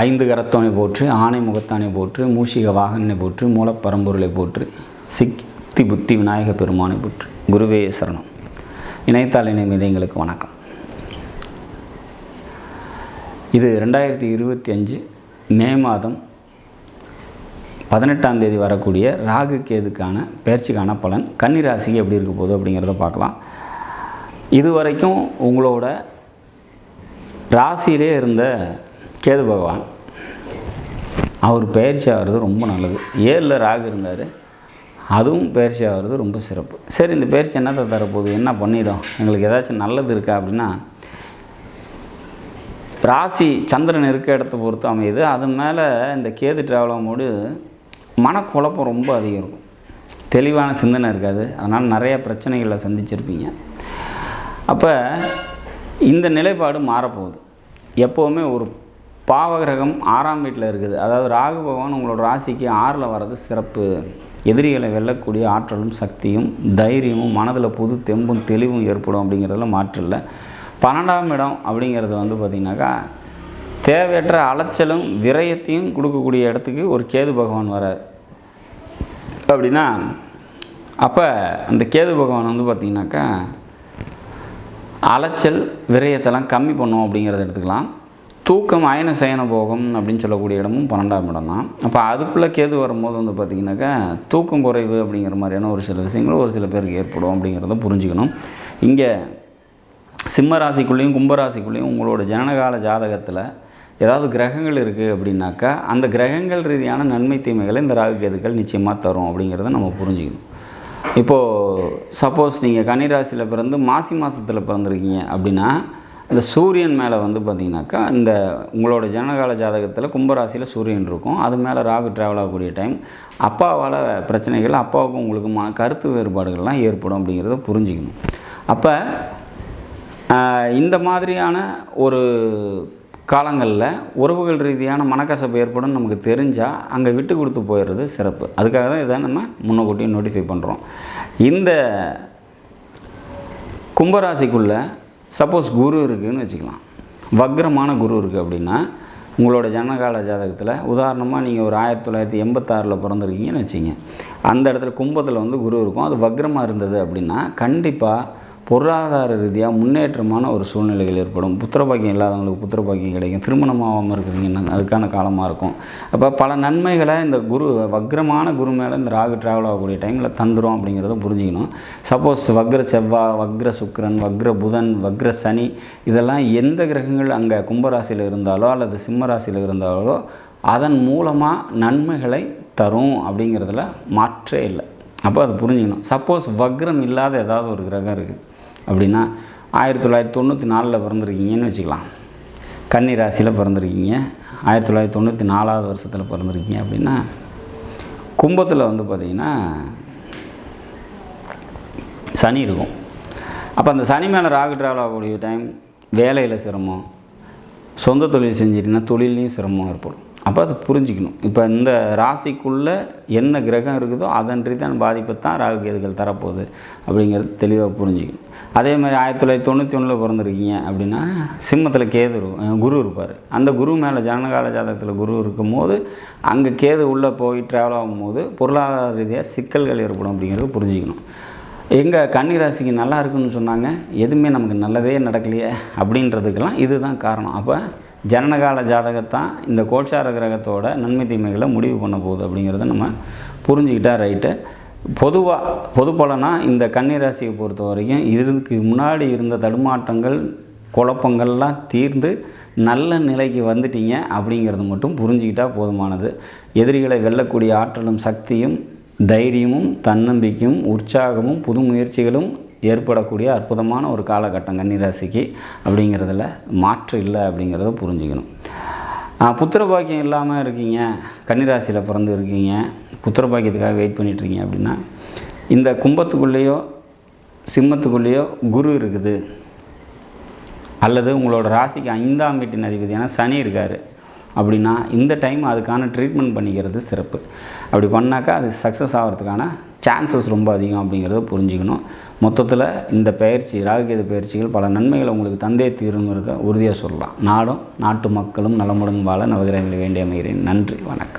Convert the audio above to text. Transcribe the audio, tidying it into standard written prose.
ஐந்து கரத்தோனை போற்று, ஆணை முகத்தானை போற்று, மூஷிக வாகனனை போற்று, மூலப்பரம்பொருளை போற்று, சித்தி புத்தி விநாயக பெருமானை போற்று. குருவே சரணம். இணையத்தாள் இணைமிதங்களுக்கு வணக்கம். இது 2025 மே மாதம் 18ஆம் தேதி வரக்கூடிய ராகு கேதுக்கான பயிற்சிக்கான பலன். கன்னி ராசிக்கு எப்படி இருக்க போகுது அப்படிங்கிறத பார்க்கலாம். இதுவரைக்கும் உங்களோட ராசியிலே இருந்த கேது பகவான் அவர் பயிற்சி ஆகிறது ரொம்ப நல்லது. 7ல் ராகு இருந்தார், அதுவும் பயிற்சி ஆகிறது ரொம்ப சிறப்பு. சரி, இந்த பயிற்சி என்னத்தை தரப்போகுது, என்ன பண்ணிடும், எங்களுக்கு ஏதாச்சும் நல்லது இருக்கா அப்படின்னா, ராசி சந்திரன் இருக்க இடத்த பொறுத்து அமையுது. அது மேலே இந்த கேது ட்ராவல் ஆகும்போது மனக்குழப்பம் ரொம்ப அதிகம் இருக்கும், தெளிவான சிந்தனை இருக்காது. அதனால் நிறைய பிரச்சனைகளை சந்திச்சிருப்பீங்க. அப்போ இந்த நிலைப்பாடு மாறப்போகுது. எப்போவுமே ஒரு பாவகிரகம் 6ஆம் வீட்டில் இருக்குது, அதாவது ராகு பகவான் உங்களோட ராசிக்கு 6ல் வர்றது சிறப்பு. எதிரிகளை வெல்லக்கூடிய ஆற்றலும் சக்தியும் தைரியமும் மனதில் புது தெம்பும் தெளிவும் ஏற்படும் அப்படிங்கிறதுல மாற்று இல்லை. 12ஆம் இடம் அப்படிங்கிறது பார்த்திங்கனாக்கா தேவையற்ற அலைச்சலும் விரயத்தையும் கொடுக்கக்கூடிய இடத்துக்கு ஒரு கேது பகவான் வரார் அப்படின்னா, அப்போ அந்த கேது பகவான் பார்த்திங்கனாக்கா அலைச்சல் விரயத்தெல்லாம் கம்மி பண்ணும் அப்படிங்கிறத எடுத்துக்கலாம். தூக்கம் அயன சயன போகம் அப்படின்னு சொல்லக்கூடிய இடமும் 12ஆம் இடம் தான். அப்போ அதுக்குள்ளே கேது வரும்போது பார்த்திங்கனாக்கா தூக்கம் குறைவு அப்படிங்கிற மாதிரியான ஒரு சில விஷயங்களும் ஒரு சில பேருக்கு ஏற்படும் அப்படிங்கிறத புரிஞ்சுக்கணும். இங்கே சிம்ம ராசிக்குள்ளேயும் கும்பராசிக்குள்ளேயும் உங்களோட ஜனனகால ஜாதகத்தில் ஏதாவது கிரகங்கள் இருக்குது அப்படின்னாக்கா அந்த கிரகங்கள் ரீதியான நன்மை தீமைகளை இந்த ராகு கேதுக்கள் நிச்சயமாக தரும் அப்படிங்கிறத நம்ம புரிஞ்சுக்கணும். இப்போது சப்போஸ் நீங்கள் கன்னிராசியில் பிறந்து மாசி மாதத்தில் பிறந்திருக்கீங்க அப்படின்னா, இந்த சூரியன் மேலே பார்த்திங்கனாக்கா இந்த உங்களோட ஜனகால ஜாதகத்தில் கும்பராசியில் சூரியன் இருக்கும், அது மேலே ராகு ட்ராவல் ஆகக்கூடிய டைம். அப்பாவால் பிரச்சனைகள், அப்பாவுக்கும் உங்களுக்கு கருத்து வேறுபாடுகள்லாம் ஏற்படும் அப்படிங்கிறத புரிஞ்சுக்கணும். அப்போ இந்த மாதிரியான ஒரு காலங்களில் உறவுகள் ரீதியான மனக்கசப்பு ஏற்படும் நமக்கு தெரிஞ்சால் அங்கே விட்டு கொடுத்து போயிடுறது சிறப்பு. அதுக்காக தான் இதை நம்ம முன்னக்கூட்டியே நோட்டிஃபை பண்ணுறோம். இந்த கும்பராசிக்குள்ளே சப்போஸ் குரு இருக்குதுன்னு வச்சுக்கலாம், வக்ரமான குரு இருக்குது அப்படின்னா உங்களோட ஜனகால ஜாதகத்தில் உதாரணமாக நீங்கள் ஒரு 1986 பிறந்திருக்கீங்கன்னு வச்சிங்க, அந்த இடத்துல கும்பத்தில் குரு இருக்கும், அது வக்ரமாக இருந்தது அப்படின்னா கண்டிப்பாக பொருளாதார ரீதியாக முன்னேற்றமான ஒரு சூழ்நிலைகள் ஏற்படும். புத்திரபாக்கியம் இல்லாதவங்களுக்கு புத்திரபாக்கியம் கிடைக்கும். திருமணமாகாமல் இருக்கிறீங்கன்னா அதுக்கான காலமாக இருக்கும். அப்போ பல நன்மைகளை இந்த குரு வக்ரமான குரு மேலே இந்த ராகு ட்ராவல் ஆகக்கூடிய டைமில் தந்துடும் அப்படிங்கிறத புரிஞ்சுக்கணும். சப்போஸ் வக்ர செவ்வாய், வக்ர சுக்கிரன், வக்ர புதன், வக்ர சனி இதெல்லாம் எந்த கிரகங்கள் அங்கே கும்பராசியில் இருந்தாலோ அல்லது சிம்ம ராசியில் இருந்தாலோ அதன் மூலமாக நன்மைகளை தரும் அப்படிங்கிறதுல மாற்றே இல்லை. அப்போ அது புரிஞ்சுக்கணும். சப்போஸ் வக்ரம் இல்லாத ஏதாவது ஒரு கிரகம் இருக்குது அப்படின்னா 1994 பிறந்திருக்கீங்கன்னு வச்சுக்கலாம், கன்னி ராசியில் பிறந்திருக்கீங்க, 1994 வருஷத்தில் பிறந்திருக்கீங்க அப்படின்னா கும்பத்தில் பார்த்திங்கன்னா சனி இருக்கும். அப்போ அந்த சனி மேலே ராகு ட்ராவல் ஆகக்கூடிய டைம் வேலையில் சிரமம், சொந்த தொழில் செஞ்சிட்டிங்கன்னா தொழிலையும் சிரமம் ஏற்படும். அப்போ அதை புரிஞ்சிக்கணும். இப்போ இந்த ராசிக்குள்ளே என்ன கிரகம் இருக்குதோ அதன் ரீதியான பாதிப்பை தான் ராகு கேதுகள் தரப்போகுது அப்படிங்கிறது தெளிவாக புரிஞ்சிக்கணும். அதே மாதிரி 1991 பிறந்திருக்கீங்க அப்படின்னா சிம்மத்தில் கேது குரு இருப்பார். அந்த குரு மேலே ஜனகால ஜாதகத்தில் குரு இருக்கும் போது அங்கே கேது உள்ளே போய் ட்ராவல் ஆகும்போது பொருளாதார ரீதியாக சிக்கல்கள் ஏற்படும் அப்படிங்கிறது புரிஞ்சிக்கணும். எங்கள் கன்னி ராசிக்கு நல்லா இருக்குன்னு சொன்னாங்க, எதுவுமே நமக்கு நல்லதே நடக்கலையே அப்படின்றதுக்கெல்லாம் இதுதான் காரணம். அப்போ ஜனனகால ஜாதகத்தான் இந்த கோட்சார கிரகத்தோட நன்மை தீமைகளை முடிவு பண்ண போகுது அப்படிங்கிறத நம்ம புரிஞ்சுக்கிட்டால் ரைட்டு. பொது பலனாக இந்த கன்னி ராசியை பொறுத்த வரைக்கும் இதுக்கு முன்னாடி இருந்த தடுமாற்றங்கள் குழப்பங்கள்லாம் தீர்ந்து நல்ல நிலைக்கு வந்துட்டீங்க அப்படிங்கிறது மட்டும் புரிஞ்சுக்கிட்டால் போதுமானது. எதிரிகளை வெல்லக்கூடிய ஆற்றலும் சக்தியும் தைரியமும் தன்னம்பிக்கையும் உற்சாகமும் புது முயற்சிகளும் ஏற்படக்கூடிய அற்புதமான ஒரு காலகட்டம் கன்னிராசிக்கு அப்படிங்கிறதுல மாற்று இல்லை அப்படிங்கிறத புரிஞ்சுக்கணும். புத்திரபாக்கியம் இல்லாமல் இருக்கீங்க, கன்னிராசியில் பிறந்து இருக்கீங்க, புத்திரபாக்கியத்துக்காக வெயிட் பண்ணிகிட்ருக்கீங்க அப்படின்னா இந்த கும்பத்துக்குள்ளேயோ சிம்மத்துக்குள்ளேயோ குரு இருக்குது அல்லது உங்களோட ராசிக்கு 5ஆம் வீட்டின் அதிபதியான சனி இருக்கார் அப்படின்னா இந்த டைம் அதுக்கான ட்ரீட்மெண்ட் பண்ணிக்கிறது சிறப்பு. அப்படி பண்ணாக்கா அது சக்ஸஸ் ஆகிறதுக்கான சான்சஸ் ரொம்ப அதிகம் அப்படிங்கிறத புரிஞ்சுக்கணும். மொத்தத்தில் இந்த பயிற்சி ராகுகேது பயிற்சிகள் பல நன்மைகளை உங்களுக்கு தந்தே தீருங்கிறத உறுதியாக சொல்லலாம். நாடும் நாட்டு மக்களும் நலமுடன் வாழ நவகிரகங்களை வேண்டி அமைகிறேன். நன்றி, வணக்கம்.